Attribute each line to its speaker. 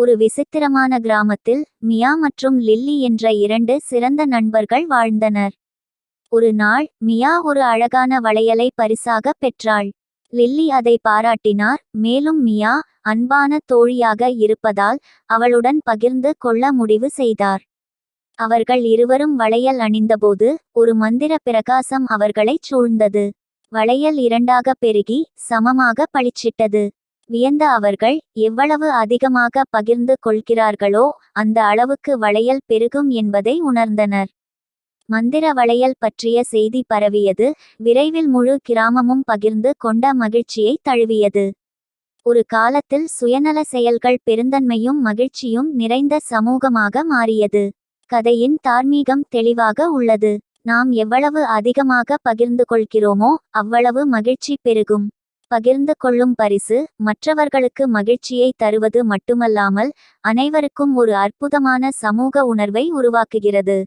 Speaker 1: ஒரு விசித்திரமான கிராமத்தில் மியா மற்றும் லில்லி என்ற இரண்டு சிறந்த நண்பர்கள் வாழ்ந்தனர். ஒரு நாள் மியா ஒரு அழகான வளையலை பரிசாக பெற்றாள். லில்லி அதை பாராட்டினார், மேலும் மியா அன்பான தோழியாக இருப்பதால் அவளுடன் பகிர்ந்து கொள்ள முடிவு செய்தார். அவர்கள் இருவரும் வளையல் அணிந்தபோது ஒரு மந்திர பிரகாசம் அவர்களைச் சூழ்ந்தது. வளையல் இரண்டாக பெருகி சமமாக பளிச்சிட்டது. வியந்த அவர்கள், எவ்வளவு அதிகமாக பகிர்ந்து கொள்கிறார்களோ அந்த அளவுக்கு வளையல் பெருகும் என்பதை உணர்ந்தனர். மந்திர வளையல் பற்றிய செய்தி பரவியது. விரைவில் முழு கிராமமும் பகிர்ந்து கொண்ட மகிழ்ச்சியை தழுவியது. ஒரு காலத்தில் சுயநல செயல்கள் பெருந்தன்மையும் மகிழ்ச்சியும் நிறைந்த சமூகமாக மாறியது. கதையின் தார்மீகம் தெளிவாக உள்ளது. நாம் எவ்வளவு அதிகமாக பகிர்ந்து கொள்கிறோமோ அவ்வளவு மகிழ்ச்சி பெருகும். பகிர்ந்து கொள்ளும் பரிசு மற்றவர்களுக்கு மகிழ்ச்சியை தருவது மட்டுமல்லாமல் அனைவருக்கும் ஒரு அற்புதமான சமூக உணர்வை உருவாக்குகிறது.